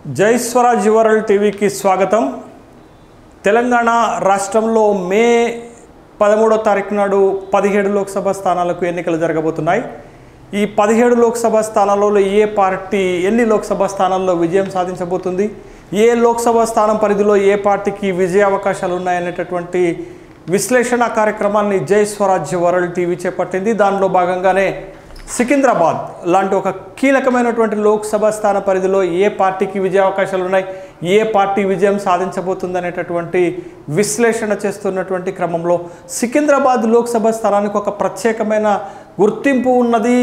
जय Swaraj world TV की स्वागतम। తెలంగాణ రాష్ట్రంలో మే 13వ తారీఖు నాడు 17 లోక్సభ స్థానాలకు ఎన్నికలు జరగబోతున్నాయి। ఈ 17 లోక్సభ స్థానాలలో ఏ పార్టీ ఎన్ని లోక్సభ స్థానాల్లో విజయం సాధించబోతుంది, ఏ లోక్సభ స్థానం పరిధిలో ఏ పార్టీకి విజయ అవకాశాలు ఉన్నాయనేటటువంటి విశ్లేషణ కార్యక్రమాన్ని జై స్వరాజ్ వరల్డ్ టీవీ చేపట్టింది। దానిలో భాగంగానే సికింద్రాబాద్ లాంటి ఒక కీలకమైనటువంటి లోక్సభ స్థాన పరిధిలో ఏ పార్టీకి విజయ అవకాశాలు ఉన్నాయి, ఏ పార్టీ విజయం సాధించబోతుందనేటటువంటి విశ్లేషణ చేస్తున్నటువంటి క్రమంలో సికింద్రాబాద్ లోక్సభ స్థానానికి ఒక ప్రత్యేకమైన గుర్తింపు ఉన్నది।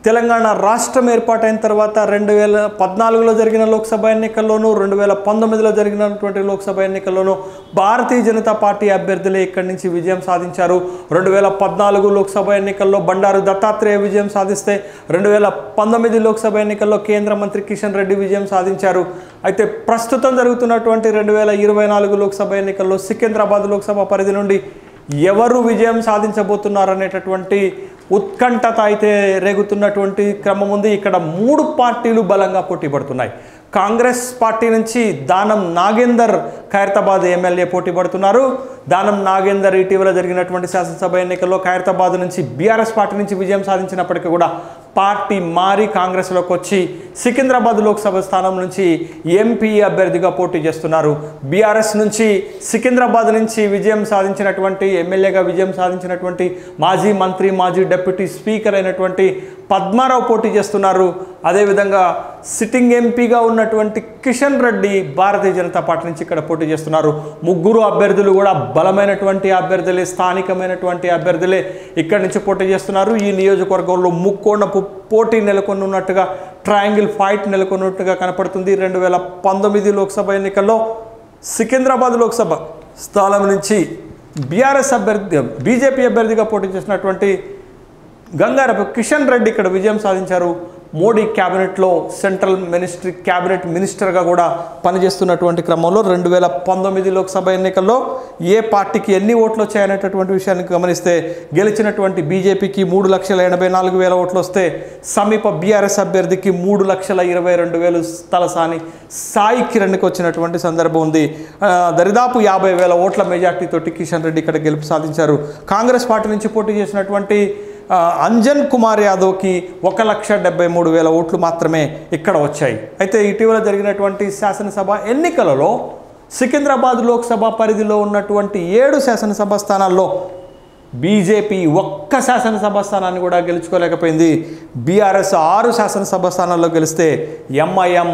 తెలంగాణ రాష్ట్రం ఏర్పాటైన తర్వాత 2014లో జరిగిన లోక్సభ ఎన్నికల్లోనూ 2019లో జరిగినటువంటి లోక్సభ ఎన్నికల్లోనూ భారతీయ జనతా పార్టీ అభ్యర్థులే ఇక్కడి నుంచి విజయం సాధించారు। 2014 లోక్సభ ఎన్నికల్లో బండారు దత్తాత్రేయ విజయం సాధిస్తే 2019 లోక్సభ ఎన్నికల్లో కేంద్ర మంత్రి కిషన్ రెడ్డి విజయం సాధించారు। అయితే ప్రస్తుతం జరుగుతున్నటువంటి 2024 లోక్సభ ఎన్నికల్లో సికింద్రాబాద్ లోక్సభ పరిధి నుండి ఎవరు విజయం సాధించబోతున్నారనేటటువంటి ఉత్కంఠత అయితే రేగుతున్నటువంటి క్రమం ఉంది। ఇక్కడ 3 పార్టీలు బలంగా పోటీ పడుతున్నాయి। కాంగ్రెస్ పార్టీ నుంచి దానం నాగేందర్ ఖైరతాబాద్ ఎమ్మెల్యే పోటీ పడుతున్నారు। దానం నాగేందర్ ఇటీవల జరిగినటువంటి శాసనసభ ఎన్నికల్లో ఖైరతాబాద్ నుంచి బీఆర్ఎస్ పార్టీ నుంచి విజయం సాధించినప్పటికీ కూడా పార్టీ మారి కాంగ్రెస్లోకి వచ్చి సికింద్రాబాద్ లోక్సభ స్థానం నుంచి ఎంపీ అభ్యర్థిగా పోటీ చేస్తున్నారు। బీఆర్ఎస్ నుంచి సికింద్రాబాద్ నుంచి విజయం సాధించినటువంటి ఎమ్మెల్యేగా విజయం సాధించినటువంటి మాజీ మంత్రి మాజీ డిప్యూటీ స్పీకర్ అయినటువంటి పద్మారావు పోటీ చేస్తున్నారు। అదేవిధంగా సిట్టింగ్ ఎంపీగా ఉన్నటువంటి కిషన్ రెడ్డి భారతీయ జనతా పార్టీ నుంచి ఇక్కడ పోటీ చేస్తున్నారు। ముగ్గురు అభ్యర్థులు కూడా బలమైనటువంటి అభ్యర్థులే, స్థానికమైనటువంటి అభ్యర్థులే ఇక్కడి నుంచి పోటీ చేస్తున్నారు। ఈ నియోజకవర్గంలో ముక్కోణపు పోటీ నెలకొని ఉన్నట్టుగా, ట్రయాంగిల్ ఫైట్ నెలకొన్నట్టుగా కనపడుతుంది। 2019 లోక్సభ ఎన్నికల్లో సికింద్రాబాద్ లోక్సభ స్థానం నుంచి బీజేపీ అభ్యర్థిగా పోటీ చేసినటువంటి గంగారపు కిషన్ రెడ్డి ఇక్కడ విజయం సాధించారు। మోడీ క్యాబినెట్లో సెంట్రల్ క్యాబినెట్ మినిస్టర్గా కూడా పనిచేస్తున్నటువంటి క్రమంలో 2019 లోక్సభ ఎన్నికల్లో ఏ పార్టీకి ఎన్ని ఓట్లు వచ్చాయనేటటువంటి విషయాన్ని గమనిస్తే గెలిచినటువంటి బీజేపీకి 3,84,000 ఓట్లు వస్తే సమీప బీఆర్ఎస్ అభ్యర్థికి 3,22,000 తలసాని సాయి కిరణ్కి వచ్చినటువంటి సందర్భం ఉంది। దరిదాపు 50,000 ఓట్ల మెజార్టీతోటి కిషన్ రెడ్డి ఇక్కడ గెలుపు సాధించారు। కాంగ్రెస్ పార్టీ నుంచి పోటీ చేసినటువంటి అంజన్ కుమార్ యాదవ్కి 1,73,000 ఓట్లు మాత్రమే ఇక్కడ వచ్చాయి। అయితే ఇటీవల జరిగినటువంటి శాసనసభ ఎన్నికలలో సికింద్రాబాద్ లోక్సభ పరిధిలో ఉన్నటువంటి 7 శాసనసభ స్థానాల్లో బీజేపీ ఒక్క శాసనసభ స్థానాన్ని కూడా గెలుచుకోలేకపోయింది। బీఆర్ఎస్ 6 శాసనసభ స్థానాల్లో గెలిస్తే ఎంఐఎం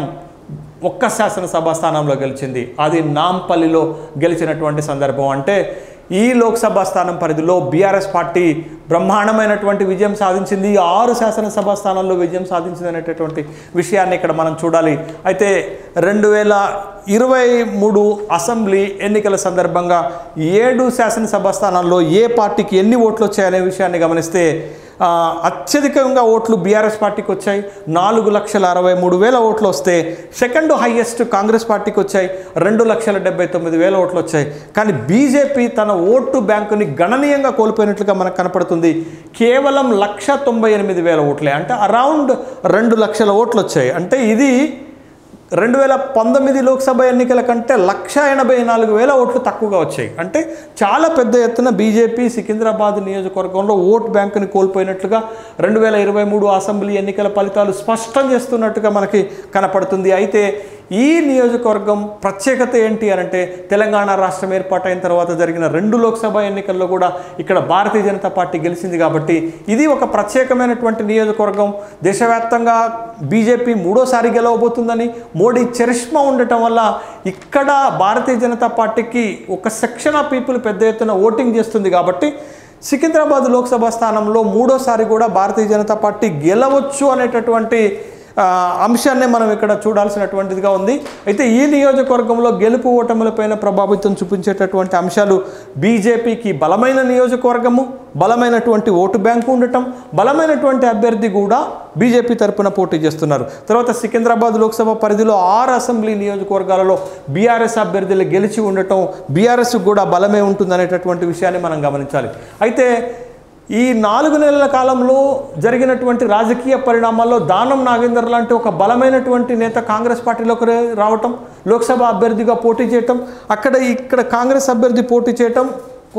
ఒక్క శాసనసభ స్థానంలో గెలిచింది, అది నాంపల్లిలో గెలిచినటువంటి సందర్భం। అంటే ఈ లోక్సభ స్థానం పరిధిలో బీఆర్ఎస్ పార్టీ బ్రహ్మాండమైనటువంటి విజయం సాధించింది, 6 శాసనసభ స్థానాల్లో విజయం సాధించింది అనేటటువంటి విషయాన్ని ఇక్కడ మనం చూడాలి। అయితే 2023 అసెంబ్లీ ఎన్నికల సందర్భంగా 7 శాసనసభ స్థానాల్లో ఏ పార్టీకి ఎన్ని ఓట్లు వచ్చాయనే విషయాన్ని గమనిస్తే అత్యధికంగా ఓట్లు బీఆర్ఎస్ పార్టీకి వచ్చాయి, 4,63,000 ఓట్లు వస్తే సెకండ్ హైయెస్ట్ కాంగ్రెస్ పార్టీకి వచ్చాయి, 2,79,000 ఓట్లు వచ్చాయి। కానీ బీజేపీ తన ఓటు బ్యాంకుని గణనీయంగా కోల్పోయినట్లుగా మనకు కనపడుతుంది। కేవలం 1,98,000 ఓట్లే, అంటే అరౌండ్ 2 లక్షల ఓట్లు వచ్చాయి। అంటే ఇది 2019 లోక్సభ ఎన్నికల కంటే 1,84,000 ఓట్లు తక్కువగా వచ్చాయి। అంటే చాలా పెద్ద ఎత్తున బీజేపీ సికింద్రాబాద్ నియోజకవర్గంలో ఓట్ బ్యాంకుని కోల్పోయినట్లుగా 2023 అసెంబ్లీ ఎన్నికల ఫలితాలు స్పష్టం చేస్తున్నట్టుగా మనకి కనపడుతుంది। అయితే ఈ నియోజకవర్గం ప్రత్యేకత ఏంటి అనంటే తెలంగాణ రాష్ట్రం ఏర్పాటైన తర్వాత జరిగిన 2 లోక్సభ ఎన్నికల్లో కూడా ఇక్కడ భారతీయ జనతా పార్టీ గెలిచింది కాబట్టి ఇది ఒక ప్రత్యేకమైనటువంటి నియోజకవర్గం। దేశవ్యాప్తంగా బీజేపీ 3వ గెలవబోతుందని మోడీ చరిష్మా ఉండటం వల్ల ఇక్కడ భారతీయ జనతా పార్టీకి ఒక సెక్షన్ ఆఫ్ పీపుల్ పెద్ద ఎత్తున ఓటింగ్ చేస్తుంది కాబట్టి సికింద్రాబాద్ లోక్సభ స్థానంలో 3వ కూడా భారతీయ జనతా పార్టీ గెలవచ్చు అనేటటువంటి అంశాన్ని మనం ఇక్కడ చూడాల్సినటువంటిదిగా ఉంది। అయితే ఈ నియోజకవర్గంలో గెలుపు ఓటములపైన ప్రభావితం చూపించేటటువంటి అంశాలు బీజేపీకి బలమైన నియోజకవర్గము, బలమైనటువంటి ఓటు బ్యాంకు ఉండటం, బలమైనటువంటి అభ్యర్థి కూడా బీజేపీ తరపున పోటీ చేస్తున్నారు। తర్వాత సికింద్రాబాద్ లోక్సభ పరిధిలో 6 అసెంబ్లీ నియోజకవర్గాలలో బీఆర్ఎస్ అభ్యర్థులు గెలిచి ఉండటం బీఆర్ఎస్ కూడా బలమే ఉంటుందనేటటువంటి విషయాన్ని మనం గమనించాలి। అయితే ఈ 4 నెలల కాలంలో జరిగినటువంటి రాజకీయ పరిణామాల్లో దానం నాగేందర్ లాంటి ఒక బలమైనటువంటి నేత కాంగ్రెస్ పార్టీలోకి రావటం, లోక్సభ అభ్యర్థిగా పోటీ చేయటం, ఇక్కడ కాంగ్రెస్ అభ్యర్థి పోటీ చేయటం,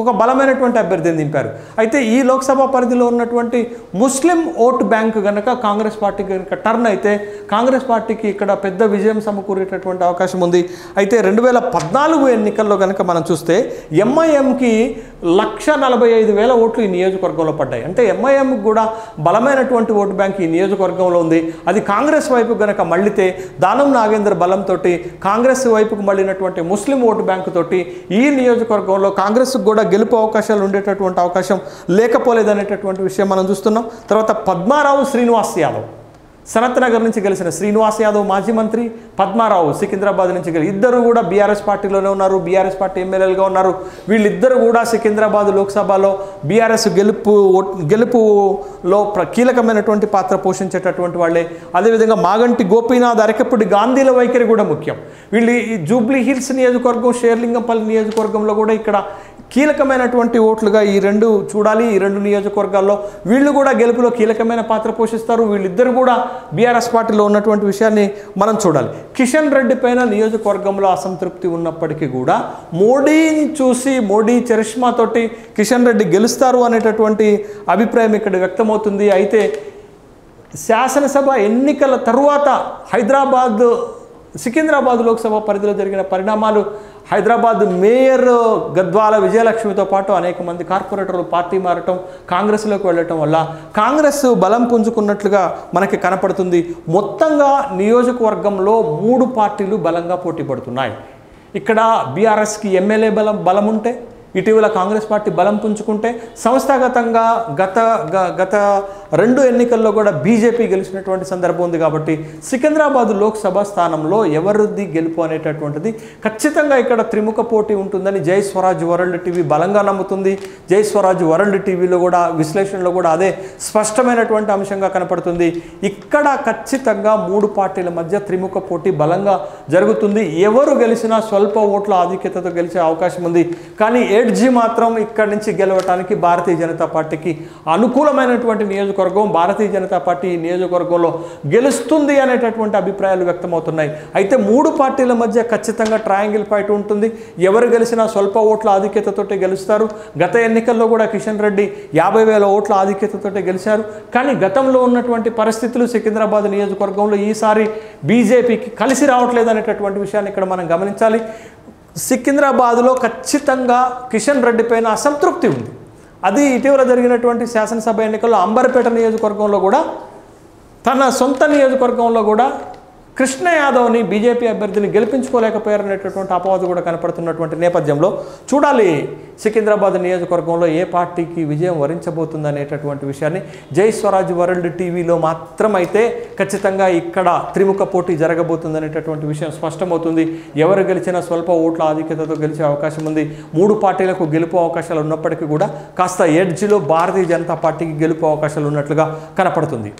ఒక బలమైనటువంటి అభ్యర్థిని దింపారు. అయితే ఈ లోక్సభ పరిధిలో ఉన్నటువంటి ముస్లిం ఓటు బ్యాంకు కనుక కాంగ్రెస్ పార్టీకి కనుక టర్న్ అయితే కాంగ్రెస్ పార్టీకి ఇక్కడ పెద్ద విజయం సమకూరేటటువంటి అవకాశం ఉంది. అయితే 2014 ఎన్నికల్లో కనుక మనం చూస్తే ఎంఐఎంకి 1,45,000 ఓట్లు ఈ నియోజకవర్గంలో పడ్డాయి. అంటే ఎంఐఎంకి కూడా బలమైనటువంటి ఓటు బ్యాంక్ ఈ నియోజకవర్గంలో ఉంది. అది కాంగ్రెస్ వైపు కనుక మళ్ళితే దానం నాగేందర్ బలంతో కాంగ్రెస్ వైపుకు మళ్ళినటువంటి ముస్లిం ఓటు బ్యాంకు తోటి ఈ నియోజకవర్గంలో కాంగ్రెస్కు కూడా గెలుపు అవకాశాలు ఉండేటటువంటి అవకాశం లేకపోలేదనేటటువంటి విషయం మనం చూస్తున్నాం. తర్వాత పద్మారావు శ్రీనివాస్ యాదవ్, సనత్ నగర్ నుంచి గెలిచిన శ్రీనివాస్ యాదవ్ మాజీ మంత్రి, పద్మారావు సికింద్రాబాద్ నుంచి ఇద్దరు కూడా బీఆర్ఎస్ పార్టీలోనే ఉన్నారు, బీఆర్ఎస్ పార్టీ ఎమ్మెల్యేలుగా ఉన్నారు. వీళ్ళిద్దరు కూడా సికింద్రాబాద్ లోక్సభలో బీఆర్ఎస్ గెలుపులో కీలకమైనటువంటి పాత్ర పోషించేటటువంటి వాళ్ళే. అదేవిధంగా మాగంటి గోపీనాథ్, అరకపూడి గాంధీల వైఖరి కూడా ముఖ్యం. వీళ్ళు ఈ జూబ్లీ హిల్స్ నియోజకవర్గం, షేర్లింగంపల్లి నియోజకవర్గంలో కూడా ఇక్కడ కీలకమైనటువంటి ఓట్లుగా ఈ రెండు చూడాలి. ఈ రెండు నియోజకవర్గాల్లో వీళ్ళు కూడా గెలుపులో కీలకమైన పాత్ర పోషిస్తారు. వీళ్ళిద్దరు కూడా బీఆర్ఎస్ పార్టీలో ఉన్నటువంటి విషయాన్ని మనం చూడాలి. కిషన్ రెడ్డి పైన నియోజకవర్గంలో అసంతృప్తి ఉన్నప్పటికీ కూడా మోడీని చూసి, మోడీ చరిష్మాతోటి కిషన్ రెడ్డి గెలుస్తారు అనేటటువంటి అభిప్రాయం ఇక్కడ వ్యక్తమవుతుంది. అయితే శాసనసభ ఎన్నికల తరువాత సికింద్రాబాద్ లోక్సభ పరిధిలో జరిగిన పరిణామాలు, హైదరాబాద్ మేయర్ గద్వాల విజయలక్ష్మితో పాటు అనేక మంది కార్పొరేటర్లు పార్టీ మారటం, కాంగ్రెస్లోకి వెళ్ళటం వల్ల కాంగ్రెస్ బలం పుంజుకున్నట్లుగా మనకి కనపడుతుంది. మొత్తంగా నియోజకవర్గంలో 3 పార్టీలు బలంగా పోటీ పడుతున్నాయి. ఇక్కడ బీఆర్ఎస్కి ఎమ్మెల్యే బలం ఉంటే, ఇటీవల కాంగ్రెస్ పార్టీ బలం పుంజుకుంటే, సంస్థాగతంగా గత 2 ఎన్నికల్లో కూడా బీజేపీ గెలిచినటువంటి సందర్భం ఉంది. కాబట్టి సికింద్రాబాద్ లోక్సభ స్థానంలో ఎవరిది గెలుపు అనేటటువంటిది ఖచ్చితంగా ఇక్కడ త్రిముఖ పోటీ ఉంటుందని జై స్వరాజ్ వరల్డ్ టీవీ బలంగా నమ్ముతుంది. జై స్వరాజ్ వరల్డ్ టీవీలో కూడా విశ్లేషణలో కూడా అదే స్పష్టమైనటువంటి అంశంగా కనపడుతుంది. ఇక్కడ ఖచ్చితంగా 3 పార్టీల మధ్య త్రిముఖ పోటీ బలంగా జరుగుతుంది. ఎవరు గెలిచినా స్వల్ప ఓట్ల ఆధిక్యతతో గెలిచే అవకాశం ఉంది. కానీ ఎడ్జి మాత్రం ఇక్కడి నుంచి గెలవటానికి భారతీయ జనతా పార్టీకి అనుకూలమైనటువంటి నియోజకవర్గం. భారతీయ జనతా పార్టీ నియోజకవర్గంలో గెలుస్తుంది అనేటటువంటి అభిప్రాయాలు వ్యక్తమవుతున్నాయి. అయితే 3 పార్టీల మధ్య ఖచ్చితంగా ట్రయాంగిల్ ఫైట్ ఉంటుంది. ఎవరు గెలిచినా స్వల్ప ఓట్ల ఆధిక్యతతోటే గెలుస్తారు. గత ఎన్నికల్లో కూడా కిషన్ రెడ్డి 50,000 ఓట్ల ఆధిక్యతతోటే గెలిచారు. కానీ గతంలో ఉన్నటువంటి పరిస్థితులు సికింద్రాబాద్ నియోజకవర్గంలో ఈసారి బీజేపీకి కలిసి రావట్లేదు అనేటటువంటి విషయాన్ని ఇక్కడ మనం గమనించాలి. సికింద్రాబాద్లో ఖచ్చితంగా కిషన్ రెడ్డి పైన అసంతృప్తి ఉంది. అది ఇటీవల జరిగినటువంటి శాసనసభ ఎన్నికల్లో అంబర్పేట నియోజకవర్గంలో కూడా, తన సొంత నియోజకవర్గంలో కూడా కృష్ణ యాదవ్ని బీజేపీ అభ్యర్థిని గెలిపించుకోలేకపోయారనేటటువంటి అపవాదు కూడా కనపడుతున్నటువంటి నేపథ్యంలో చూడాలి సికింద్రాబాద్ నియోజకవర్గంలో ఏ పార్టీకి విజయం వరించబోతుంది అనేటటువంటి విషయాన్ని. జై స్వరాజ్ వరల్డ్ టీవీలో మాత్రమైతే ఖచ్చితంగా ఇక్కడ త్రిముఖ పోటీ జరగబోతుంది అనేటటువంటి విషయం స్పష్టమవుతుంది. ఎవరు గెలిచినా స్వల్ప ఓట్ల ఆధిక్యతతో గెలిచే అవకాశం ఉంది. 3 పార్టీలకు గెలుపు అవకాశాలు ఉన్నప్పటికీ కూడా కాస్త ఎడ్జ్లో భారతీయ జనతా పార్టీకి గెలుపు అవకాశాలు ఉన్నట్లుగా కనపడుతుంది.